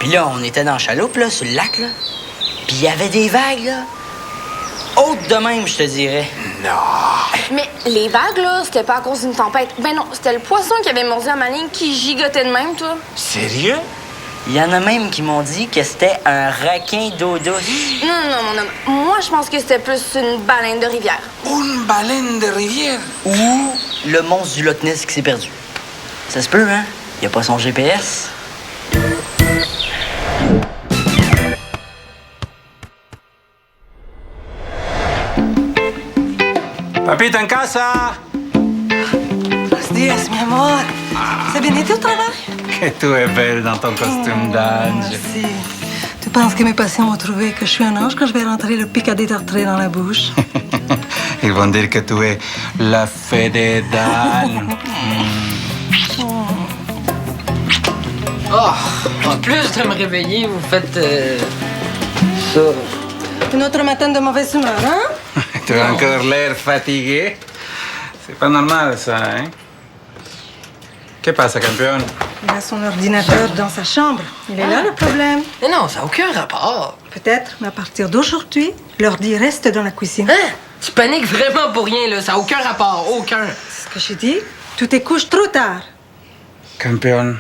Puis là, on était dans la chaloupe, là, sur le lac, là. Puis il y avait des vagues, là. Hautes de même, je te dirais. Non. Mais les vagues, là, c'était pas à cause d'une tempête. Ben non, c'était le poisson qui avait mordu à ma ligne qui gigotait de même, toi. Sérieux? Il y en a même qui m'ont dit que c'était un requin d'eau douce. Non, mon homme. Moi, je pense que c'était plus une baleine de rivière. Une baleine de rivière? Ou le monstre du Loch Ness qui s'est perdu. Ça se peut, hein? Il a pas son GPS. Papito en casa! Buenos días, mi amor. ¿Se veniste au travail? Que tu es belle dans ton costume d'ange. Merci. Tu penses que mes patients vont trouver que je suis un ange quand je vais rentrer le pic à détartrer dans la bouche? Ils vont dire que tu es la fée des dames. Oh, en plus de me réveiller, vous faites ça. Un autre matin de mauvaise humeur, hein? Tu as encore l'air fatigué. C'est pas normal, ça, hein? Que pasa, campeón? Il a son ordinateur dans sa chambre. Il est là, le problème. Mais non, ça n'a aucun rapport. Peut-être, mais à partir d'aujourd'hui, l'ordi reste dans la cuisine. Hein? Tu paniques vraiment pour rien, là. Ça n'a aucun rapport. Aucun. C'est ce que j'ai dit. Tu te couches trop tard. Campeón,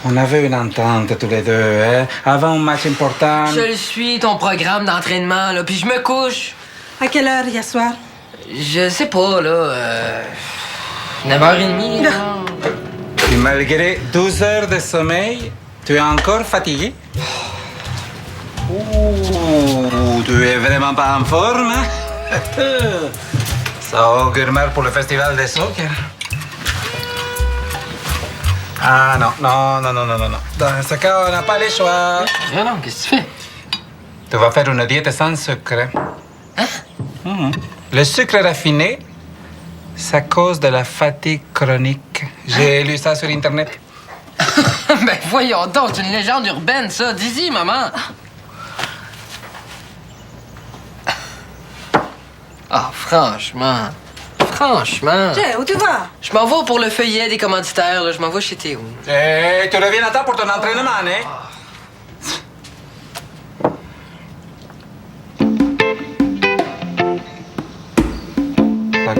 on avait une entente tous les deux, hein? Avant un match important. Je le suis, ton programme d'entraînement, là. Puis je me couche. À quelle heure hier soir? Je sais pas, là. 9h30, là. Et malgré 12 heures de sommeil, tu es encore fatigué? Ouh, tu es vraiment pas en forme, hein? Ça augure mal pour le festival de soccer. Ah non. Dans ce cas, on n'a pas le choix. Mais non, qu'est-ce que tu fais? Tu vas faire une diète sans sucre. Hein? Le sucre raffiné, ça cause de la fatigue chronique. J'ai lu ça sur Internet. Ben voyons donc, c'est une légende urbaine, ça. Dis-y, maman. Ah, franchement. Tiens, où tu vas? Je m'en vais pour le feuillet des commanditaires, là. Je m'en vais chez Théo. Tu reviens à temps pour ton entraînement, hein?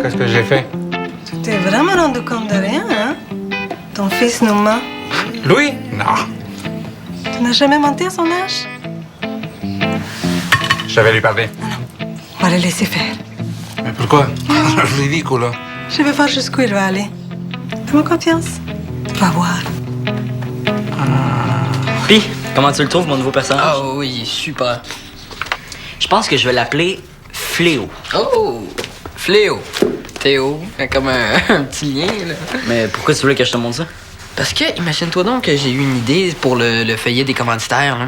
Qu'est-ce que j'ai fait? Tu t'es vraiment rendu compte de rien, hein? Ton fils nous ment. Lui? Non. Tu n'as jamais menti à son âge? Je vais lui parler. On va le laisser faire. Mais pourquoi? Ridicule. Je vais voir jusqu'où il va aller. Fais-moi confiance. Tu vas voir. Puis, comment tu le trouves, mon nouveau personnage? Ah oui, il est super. Je pense que je vais l'appeler Fléau. Oh! Fléau. Théo, comme un petit lien, là. Mais pourquoi tu voulais que je te montre ça? Parce que, imagine-toi donc que j'ai eu une idée pour le feuillet des commanditaires, là.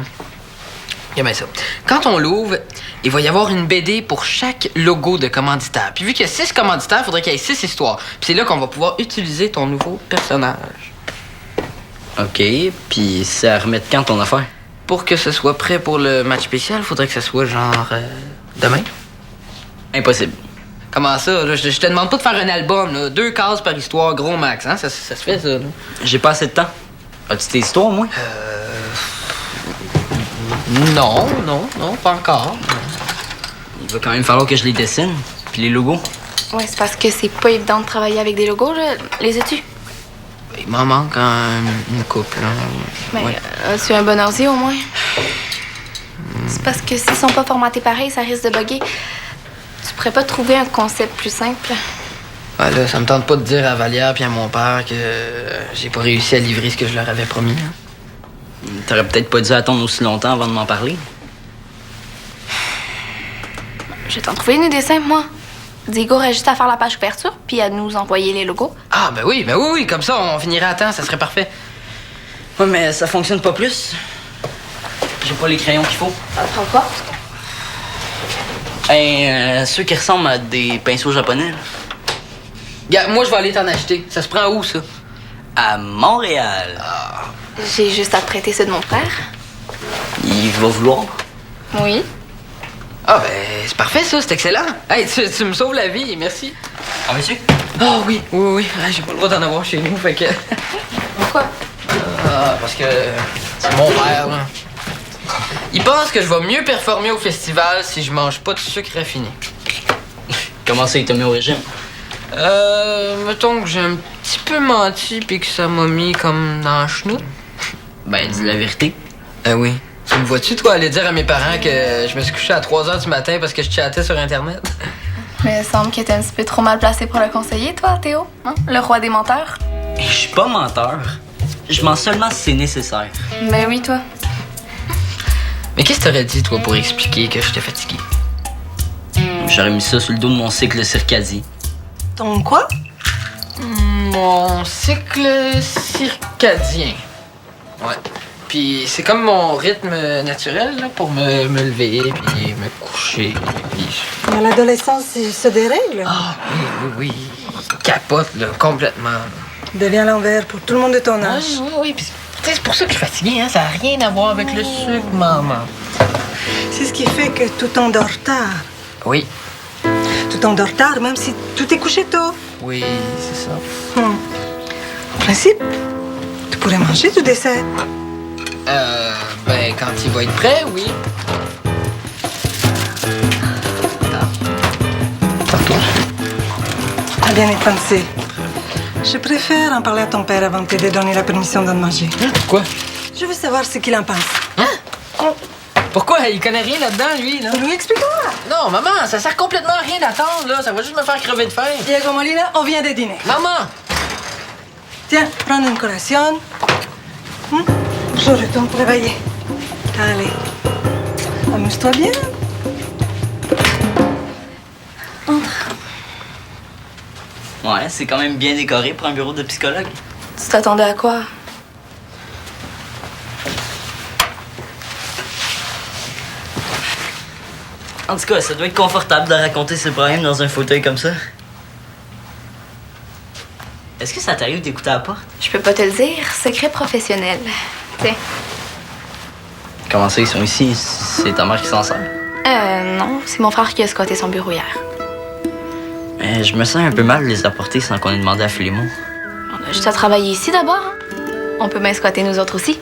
Regarde bien ça. Quand on l'ouvre, il va y avoir une BD pour chaque logo de commanditaire. Puis vu qu'il y a 6 commanditaires, il faudrait qu'il y ait 6 histoires. Puis c'est là qu'on va pouvoir utiliser ton nouveau personnage. OK, puis c'est à remettre quand ton affaire? Pour que ce soit prêt pour le match spécial, il faudrait que ce soit genre demain. Impossible. Comment ça? Là? Je te demande pas de faire un album, là. 2 cases par histoire, gros max, hein? Ça se fait, ça, là. J'ai pas assez de temps. As-tu tes histoires, moi? Non, pas encore. Il va quand même falloir que je les dessine. Puis les logos. Ouais, c'est parce que c'est pas évident de travailler avec des logos, là. Les as-tu? Il m'en manque une couple, là. Mais Ouais. as-tu un bon ordi, au moins? C'est parce que s'ils sont pas formatés pareil, ça risque de bugger. Tu pourrais pas trouver un concept plus simple? Ouais, là, ça me tente pas de dire à Vallière puis à mon père que j'ai pas réussi à livrer ce que je leur avais promis, hein. T'aurais peut-être pas dû attendre aussi longtemps avant de m'en parler. Je vais t'en trouver une idée simple, moi. Diego aurait juste à faire la page couverture, puis à nous envoyer les logos. Ah, ben oui, comme ça, on finirait à temps, ça serait parfait. Ouais, mais ça fonctionne pas plus. J'ai pas les crayons qu'il faut. Ça te prend quoi? Ceux qui ressemblent à des pinceaux japonais, là. Gars, moi, je vais aller t'en acheter. Ça se prend où, ça? À Montréal. J'ai juste à te prêter ceux de mon frère. Il va vouloir. Oui. Ah, ben, c'est parfait, ça, c'est excellent. Hey, tu me sauves la vie, merci. Ah, monsieur? Oh oui. Ah, j'ai pas le droit d'en avoir chez nous, fait que... Pourquoi? Ah, parce que c'est mon père, là. Il pense que je vais mieux performer au festival si je mange pas de sucre raffiné. Comment ça, il t'a mis au régime? Mettons que j'ai un petit peu menti puis que ça m'a mis comme dans le genou. Ben, dis la vérité. Oui. Tu me vois-tu, toi, aller dire à mes parents que je me suis couché à 3 h du matin parce que je chattais sur Internet? Mais il semble que t'es un petit peu trop mal placé pour le conseiller, toi, Théo. Hein? Le roi des menteurs. Je suis pas menteur. Je mens seulement si c'est nécessaire. Ben oui, toi. Mais qu'est-ce que t'aurais dit, toi, pour expliquer que j'étais fatigué? J'aurais mis ça sur le dos de mon cycle circadien. Ton quoi? Mon cycle circadien. Ouais. Puis c'est comme mon rythme naturel là, pour me lever, puis me coucher. Puis... À l'adolescence, il se dérègle. Ah oui. Capote, là, complètement. Devient l'envers pour tout le monde de ton âge. Oui. Puis c'est pour ça que je suis fatigué, hein. Ça n'a rien à voir avec le sucre, maman. C'est ce qui fait que tout t'endors tard. Oui. Tout t'endors tard, même si tout est couché tôt. Oui, c'est ça. En principe, tu pourrais manger du dessert. Ben, quand il va être prêt, oui. Tantôt. Ah, bien y penser. Je préfère en parler à ton père avant de te donner la permission d'en manger. Pourquoi? Je veux savoir ce qu'il en pense. Hein? Pourquoi? Il connaît rien là-dedans, lui, là? Lui, explique-moi. Non, maman, ça sert complètement à rien d'attendre, là. Ça va juste me faire crever de faim. Diego Molina, on vient de dîner. Maman! Tiens, prends une collation. Je retourne travailler. Allez, amuse-toi bien. Ouais, c'est quand même bien décoré pour un bureau de psychologue. Tu t'attendais à quoi? En tout cas, ça doit être confortable de raconter ses problèmes dans un fauteuil comme ça. Est-ce que ça t'arrive d'écouter à la porte? Je peux pas te le dire. Secret professionnel. Tiens. Comment ça, ils sont ici? C'est ta mère qui s'en sert? Non. C'est mon frère qui a squatté son bureau hier. Mais je me sens un peu mal de les apporter sans qu'on ait demandé à Philémon. On a juste à travailler ici d'abord. Hein? On peut bien squatter nous autres aussi.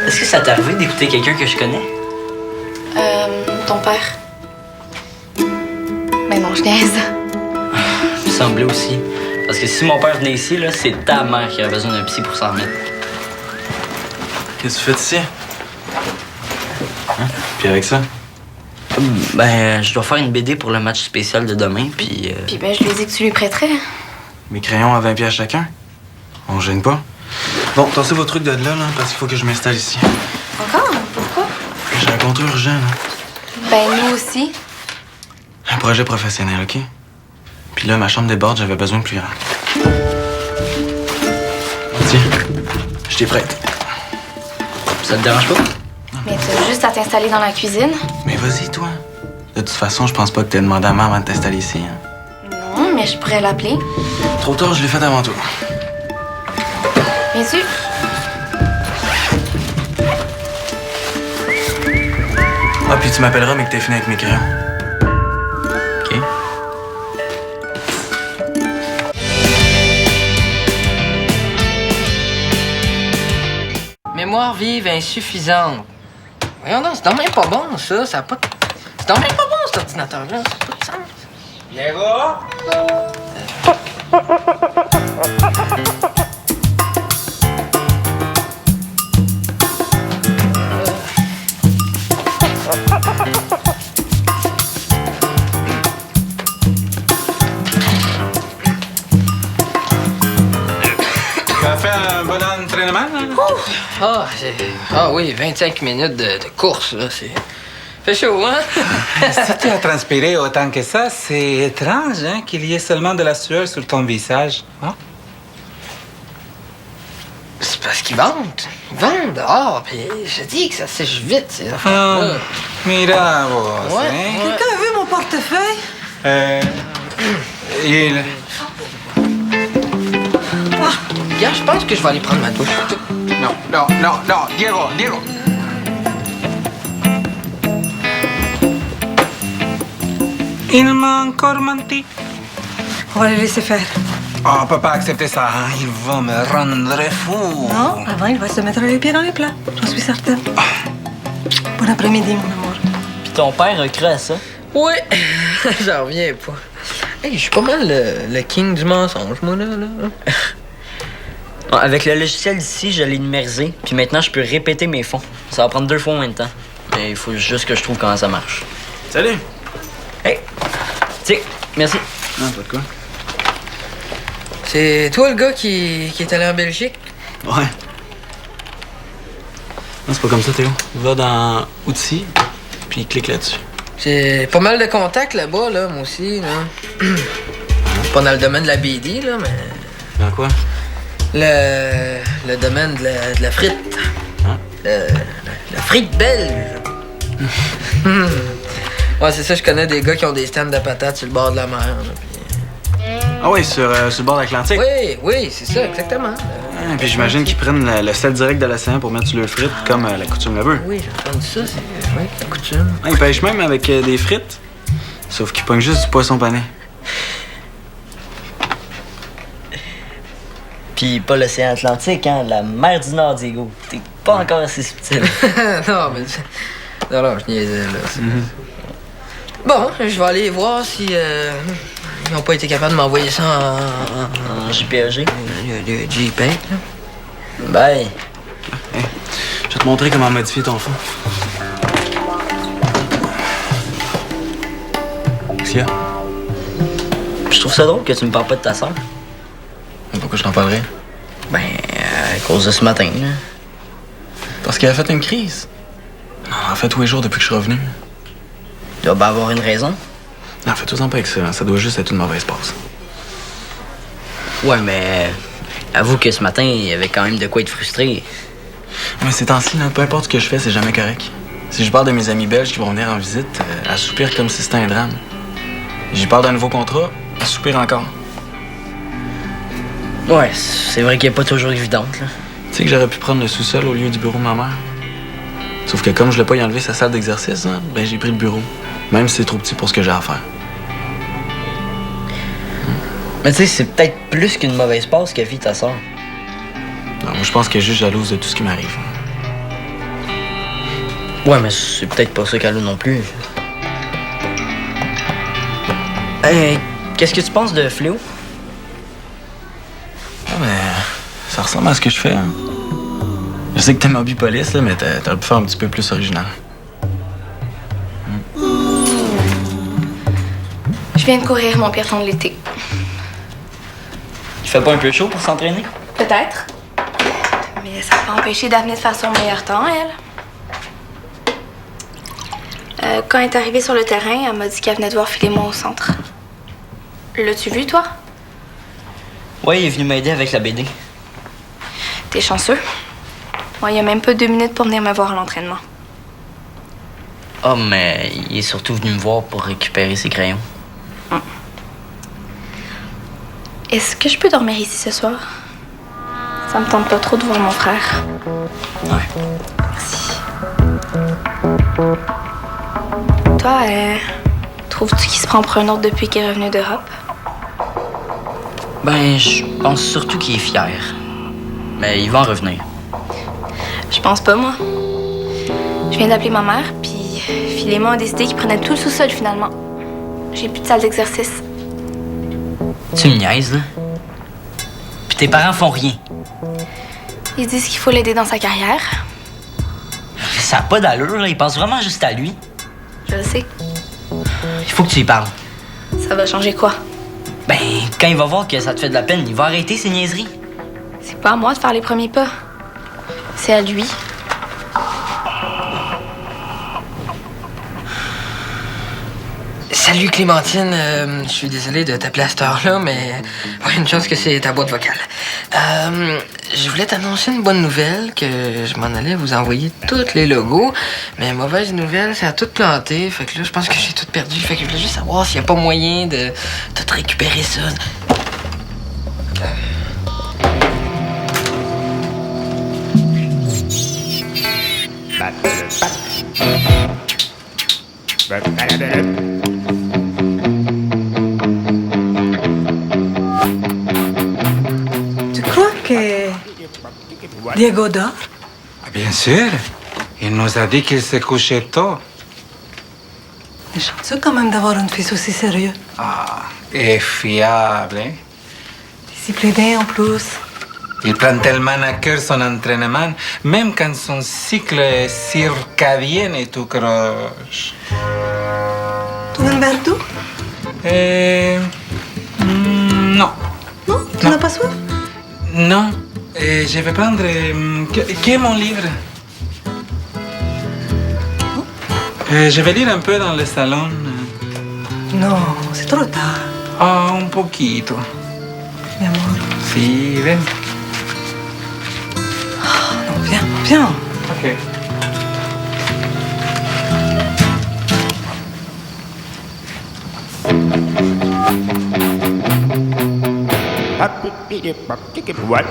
Est-ce que ça t'est arrivé d'écouter quelqu'un que je connais? Ton père. Mais non, je niaise. Il me semblait aussi. Parce que si mon père venait ici, là, c'est ta mère qui a besoin d'un psy pour s'en remettre. Qu'est-ce que tu fais ici? Hein? Puis avec ça? Ben, je dois faire une BD pour le match spécial de demain, puis... Puis ben, je lui ai dit que tu lui prêterais. Mes crayons à 20 pièces chacun? On gêne pas? Bon, tassez vos trucs de là, parce qu'il faut que je m'installe ici. Encore? Pourquoi? J'ai un contrat urgent, là. Ben, nous aussi. Un projet professionnel, OK? Puis là, ma chambre déborde, j'avais besoin de plus grand. Tiens, je t'ai prête. Ça te dérange pas? Mais t'as juste à t'installer dans la cuisine. Mais vas-y, toi. De toute façon, je pense pas que t'aies demandé à maman avant de t'installer ici, hein. Non, mais je pourrais l'appeler. Trop tard, je l'ai fait avant toi. Bien sûr. Ah, puis tu m'appelleras, mais que t'es fini avec mes crayons. OK. Mémoire vive insuffisante. Voyons donc, c'est donc même pas bon, ça. Ça a pas de... C'est donc même pas bon, cet ordinateur-là. Ça n'a pas de sens. Diego? Tu as fait un bon entraînement? Ah oui, 25 minutes de course, là, c'est... Fait chaud, hein? Si tu as transpiré autant que ça, c'est étrange hein, qu'il y ait seulement de la sueur sur ton visage. Hein? C'est parce qu'ils vendent. Ils vendent dehors, puis je dis que ça sèche vite, ces Ah, affaires-là. mira vos, Ouais, hein? ouais. Quelqu'un a vu mon portefeuille? Il... Gars, je pense que je vais aller prendre ma douche. Non, Diego. Ah, Il m'a encore menti. On va les laisser faire. Oh, on peut pas accepter ça. Hein. Il va me rendre fou. Non, avant, il va se mettre les pieds dans les plats. J'en suis certaine. Bon après-midi, mon amour. Puis ton père a cru à ça. Ouais, j'en reviens pas. Hey, je suis pas mal le king du mensonge, moi, là. Bon, avec le logiciel d'ici, je l'ai numérisé. Puis maintenant, je peux répéter mes fonds. Ça va prendre 2 fois moins de temps. Mais il faut juste que je trouve comment ça marche. Salut! Hey! Tiens, merci. Non, pas de quoi. C'est toi le gars qui est allé en Belgique? Ouais. Non, c'est pas comme ça, Théo. Va dans Outils, puis clique là-dessus. J'ai pas mal de contacts là-bas, là, moi aussi, là. Pas dans le domaine de la BD, là, mais... Dans quoi? Le domaine de la frite. Hein? La frite belge. Ouais, c'est ça, je connais des gars qui ont des stands de patates sur le bord de la mer, là, puis... Ah oui, sur le bord de l'Atlantique. Oui, c'est ça, exactement. Ah, puis j'imagine qu'ils prennent le sel direct de l'océan pour mettre sur leurs frites, comme la coutume le veut. Oui, j'ai entendu ça, c'est la coutume. Ah, ils pêchent même avec des frites, sauf qu'ils pognent juste du poisson pané. Puis pas l'océan Atlantique, hein, la mer du Nord, Diego. T'es pas encore assez subtil. Non, mais... Non, je niaisais, là. Bon, je vais aller voir si... ils n'ont pas été capables de m'envoyer ça En JPEG. Le JPEG, là. Bye. Hey, je vais te montrer comment modifier ton fond. Qu'est-ce qu'il y a? Je trouve ça drôle que tu me parles pas de ta sœur. Pourquoi je t'en parlerais? Ben, à cause de ce matin, là. Parce qu'elle a fait une crise. Non, en fait tous les jours depuis que je suis revenu. Il doit bien avoir une raison. Non, fais-toi-en pas avec ça. Ça doit juste être une mauvaise passe. Ouais, mais avoue que ce matin, il y avait quand même de quoi être frustré. Mais ces temps-ci, là, peu importe ce que je fais, c'est jamais correct. Si je parle de mes amis belges qui vont venir en visite, elle soupire comme si c'était un drame. J'y parle d'un nouveau contrat, elle soupire encore. Ouais, c'est vrai qu'elle est pas toujours évidente, là. Tu sais que j'aurais pu prendre le sous-sol au lieu du bureau de ma mère. Sauf que comme je l'ai pas y enlevé sa salle d'exercice, hein, ben j'ai pris le bureau. Même si c'est trop petit pour ce que j'ai à faire. Mais tu sais, c'est peut-être plus qu'une mauvaise passe qu'a vit ta sœur. Non, moi, je pense qu'elle est juste jalouse de tout ce qui m'arrive. Ouais, mais c'est peut-être pas ça qu'elle a non plus. Hey, qu'est-ce que tu penses de Fléau? Ah, mais ça ressemble à ce que je fais. Hein. Je sais que t'aimes Hobby Police, là, mais t'aurais pu faire un petit peu plus original. Je viens de courir mon pire temps de l'été. Il fait pas un peu chaud pour s'entraîner? Peut-être. Mais ça n'a pas empêché Daphné de faire son meilleur temps, elle. Quand elle est arrivée sur le terrain, elle m'a dit qu'elle venait de voir Philémon au centre. L'as-tu vu, toi? Ouais, il est venu m'aider avec la BD. T'es chanceux. Moi, il y a même pas 2 minutes pour venir me voir à l'entraînement. Ah, mais il est surtout venu me voir pour récupérer ses crayons. Est-ce que je peux dormir ici ce soir? Ça me tente pas trop de voir mon frère. Ouais. Merci. Toi, trouves-tu qu'il se prend pour un autre depuis qu'il est revenu d'Europe? Ben, je pense surtout qu'il est fier. Mais il va en revenir. Je pense pas, moi. Je viens d'appeler ma mère, puis Philémon a décidé qu'il prenait tout le sous-sol, finalement. J'ai plus de salle d'exercice. Tu me niaises, là? Puis tes parents font rien. Ils disent qu'il faut l'aider dans sa carrière. Ça a pas d'allure, là. Il pense vraiment juste à lui. Je le sais. Il faut que tu y parles. Ça va changer quoi? Ben, quand il va voir que ça te fait de la peine, il va arrêter ses niaiseries. C'est pas à moi de faire les premiers pas. C'est à lui. Salut Clémentine, je suis désolé de t'appeler à cette heure-là, mais une chance que c'est ta boîte vocale. Je voulais t'annoncer une bonne nouvelle, que je m'en allais vous envoyer tous les logos, mais mauvaise nouvelle, ça a tout planté, fait que là, je pense que j'ai tout perdu, fait que je voulais juste savoir s'il n'y a pas moyen de tout récupérer ça. que Diego dort? Bien sûr. Il nous a dit qu'il se couchait tôt. C'est chanceux quand même d'avoir un fils aussi sérieux. Ah, et fiable, hein? Discipliné en plus. Il prend tellement à cœur son entraînement, même quand son cycle circadien est tout croche. Tu veux un verre d'eau? Non. Non? Tu n'as pas soif? Non. Je vais prendre... Qui est mon livre? Je vais lire un peu dans le salon. Non, c'est trop tard. Ah, un poquito. Mi amor. Sí, ven. Non, viens. Ok. What?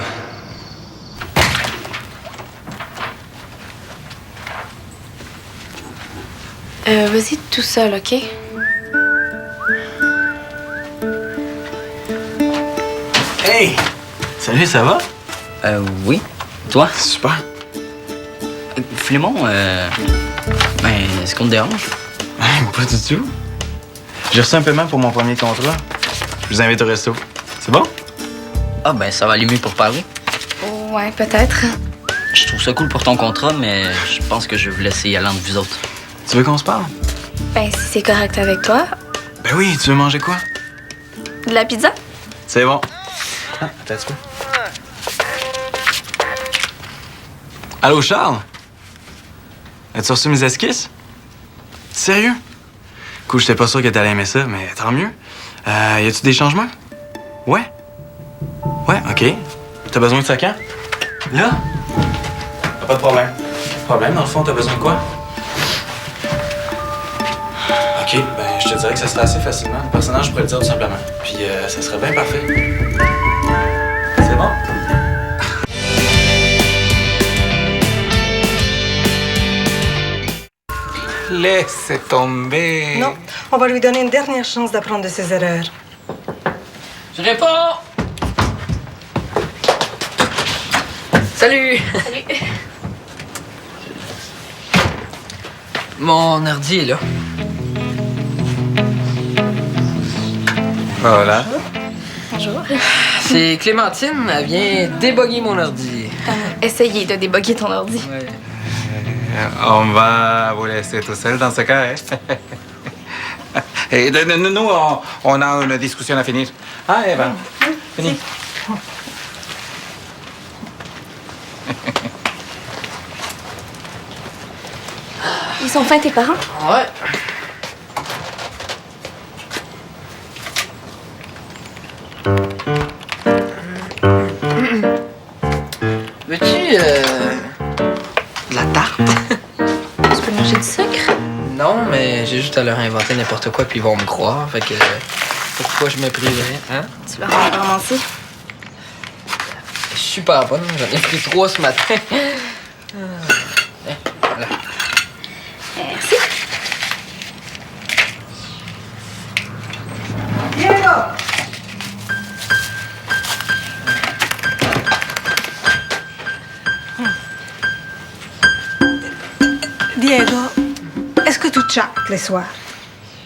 Vas-y tout seul, OK? Hey! Salut, ça va? Oui. Toi? Super. Philémon, est-ce qu'on te dérange? Pas du tout. J'ai reçu un paiement pour mon premier contrat. Je vous invite au resto. C'est bon? Ah, ben, ça va aller mieux pour parler. Ouais, peut-être. Je trouve ça cool pour ton contrat, mais je pense que je vais vous laisser y aller entre vous autres. Tu veux qu'on se parle? Ben, si c'est correct avec toi, Ben oui, tu veux manger quoi? de la pizza? C'est bon. Ah, attends un petit peu. Allô, Charles? As-tu reçu mes esquisses? Sérieux? Cool, j'étais pas sûr que t'allais aimer ça, mais tant mieux. Y a-tu des changements? Ouais? Ouais, OK. T'as besoin de ça quand? Là? Pas de problème. Pas de problème, dans le fond, t'as besoin de quoi? OK, ben je te dirais que ça serait assez facilement. Le personnage, je pourrais le dire tout simplement. Puis ça serait bien parfait. C'est bon? Laisse tomber. Non, on va lui donner une dernière chance d'apprendre de ses erreurs. Je réponds! Salut! Salut. Mon ordi est là. Voilà. Bonjour. C'est Clémentine, elle vient déboguer mon ordi. Essayez de déboguer ton ordi. Ouais. On va vous laisser tout seul dans ce cas. Hein? Et nous, on a une discussion à finir. Ah, Eva, fini. Ils sont fins, tes parents? Ouais. Veux-tu de la tarte? Tu peux manger du sucre? Non, mais j'ai juste à leur inventer n'importe quoi puis ils vont me croire. Fait que pourquoi je me priverais, hein? Tu leur as vraiment menti? Super bonne, j'en ai pris 3 ce matin. Voilà. Merci. Diego! Diego, est-ce que tu chattes les soirs?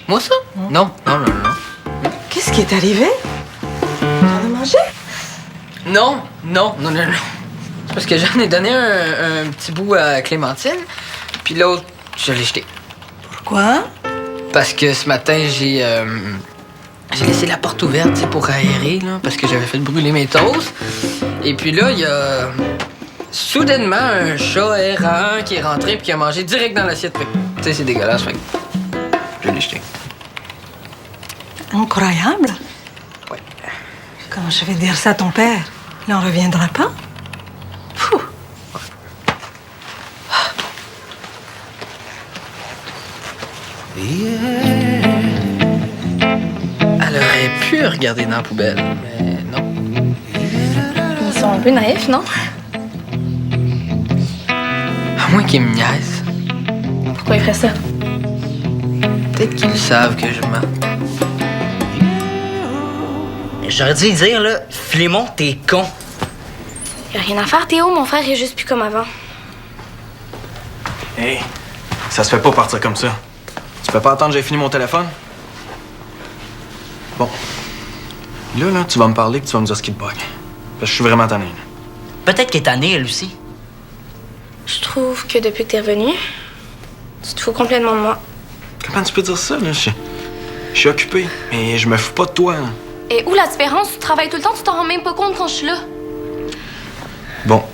Moi ça? Non. Qu'est-ce qui est arrivé? Tu en as mangé? Non. C'est parce que j'en ai donné un petit bout à Clémentine, puis l'autre, je l'ai jeté. Pourquoi? Parce que ce matin, j'ai laissé la porte ouverte, tu sais, pour aérer, là, parce que j'avais fait brûler mes toasts. Et puis là, il y a soudainement un chat errant qui est rentré puis qui a mangé direct dans l'assiette. Fait que, tu sais, c'est dégueulasse, fait que je l'ai jeté. Incroyable. Ouais. Quand je vais dire ça à ton père, il n'en reviendra pas? Fou. Elle aurait pu regarder dans la poubelle, mais non. Ils sont un peu naïfs, non? À moins qu'ils me niaisent. Pourquoi ils feraient ça? Peut-être qu'ils savent que je mens. J'aurais dû lui dire, là, Philémon, t'es con. Y a rien à faire, Théo. Mon frère est juste plus comme avant. Hey, ça se fait pas partir comme ça. Tu peux pas attendre que j'ai fini mon téléphone? Bon. Là, tu vas me parler que tu vas me dire ce qui te bug. Parce que je suis vraiment tanné. Peut-être qu'elle est tannée, elle aussi. Je trouve que depuis que t'es revenu, tu te fous complètement de moi. Comment tu peux dire ça, là? Je suis occupé, mais je me fous pas de toi. Là. Et où la différence? Tu travailles tout le temps, tu t'en rends même pas compte quand je suis là. Bon.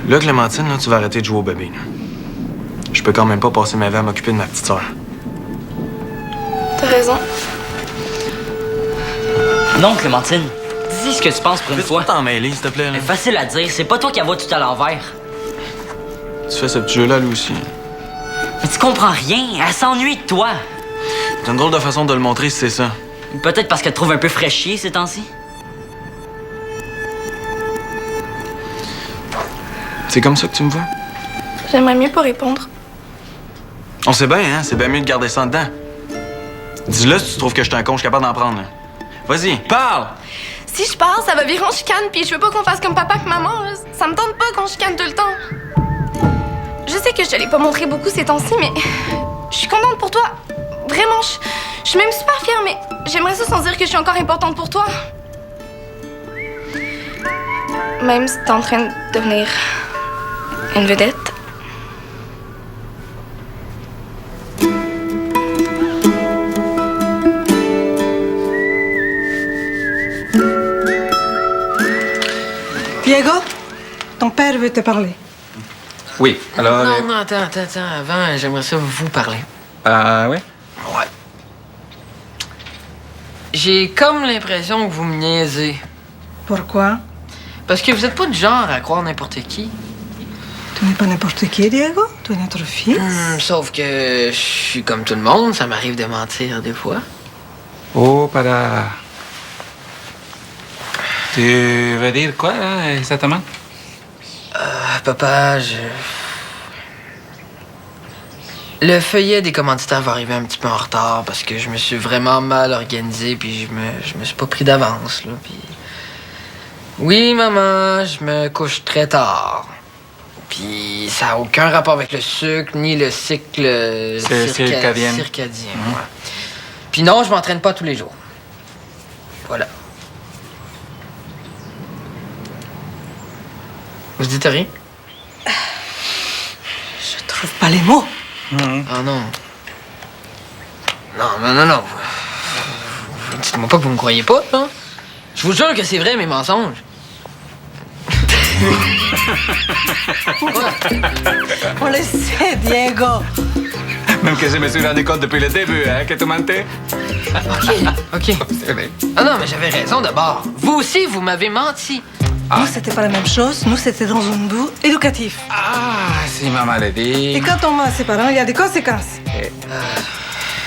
Là, Clémentine, là, tu vas arrêter de jouer au bébé. Là. Je peux quand même pas passer ma vie à m'occuper de ma petite sœur. T'as raison. Non, Clémentine. Dis ce que tu penses pour une Peux-tu fois. pas t'en mêler, s'il te plaît, là? C'est facile à dire. C'est pas toi qui la vois tout à l'envers. Tu fais ce petit jeu-là, lui aussi. Mais tu comprends rien. Elle s'ennuie de toi. C'est une drôle de façon de le montrer si c'est ça. Peut-être parce qu'elle te trouve un peu fraîchier ces temps-ci. C'est comme ça que tu me vois? J'aimerais mieux pas répondre. On sait bien, hein? C'est bien mieux de garder ça en dedans. Dis-le si tu trouves que je suis un con, je suis capable d'en prendre. Là. Vas-y, parle! Si je parle, ça va virer en chicane, puis je veux pas qu'on fasse comme papa et maman. Là. Ça me tente pas qu'on chicane tout le temps. Je sais que je te l'ai pas montré beaucoup ces temps-ci, mais je suis contente pour toi. Vraiment, je suis même super fière, mais j'aimerais ça sans dire que je suis encore importante pour toi. Même si t'es en train de devenir une vedette. Diego, ton père veut te parler. Oui, alors... Non, attends. Avant, j'aimerais ça vous parler. Ah, oui? Ouais. J'ai comme l'impression que vous me niaisez. Pourquoi? Parce que vous êtes pas du genre à croire n'importe qui. Tu n'es pas n'importe qui, Diego. Tu es notre fils. Sauf que je suis comme tout le monde, ça m'arrive de mentir des fois. Oh, para... Tu veux dire quoi, là, exactement? Papa, Le feuillet des commanditaires va arriver un petit peu en retard parce que je me suis vraiment mal organisé puis je me suis pas pris d'avance, là, puis... Oui, maman, je me couche très tard. Puis ça n'a aucun rapport avec le sucre ni le cycle circadien. Ouais. Puis non, je m'entraîne pas tous les jours. Voilà. Vous dites rien? Je trouve pas les mots. Ah non. Non. Dites-moi pas que vous me croyez pas, là. Je vous jure que c'est vrai, mes mensonges. On le sait, Diego. Même que je me suis rendu compte depuis le début, hein, que tu mentais. OK. C'est vrai. Ah non, mais j'avais raison d'abord. Vous aussi, vous m'avez menti. Nous, c'était pas la même chose. Nous, c'était dans un but éducatif. Ah, si maman le dit. Et quand on ment à ses parents, il y a des conséquences.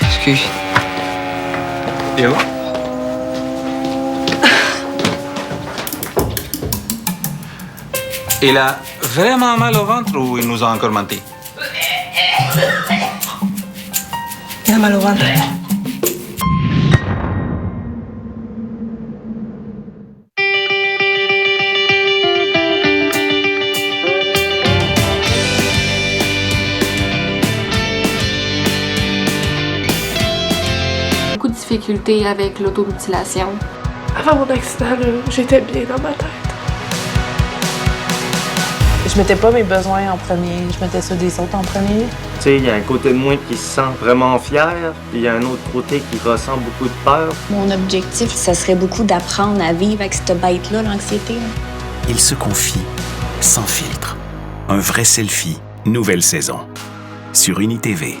Excuse. Diego? Il a vraiment mal au ventre ou il nous a encore menti? Il a mal au ventre. Beaucoup de difficultés avec l'automutilation. Avant mon accident, là, j'étais bien dans ma tête. Je mettais pas mes besoins en premier, je mettais ceux des autres en premier. Tu sais, il y a un côté de moi qui se sent vraiment fier, puis il y a un autre côté qui ressent beaucoup de peur. Mon objectif, ça serait beaucoup d'apprendre à vivre avec cette bête-là, l'anxiété. Il se confie sans filtre. Un vrai selfie, nouvelle saison. Sur UniTV.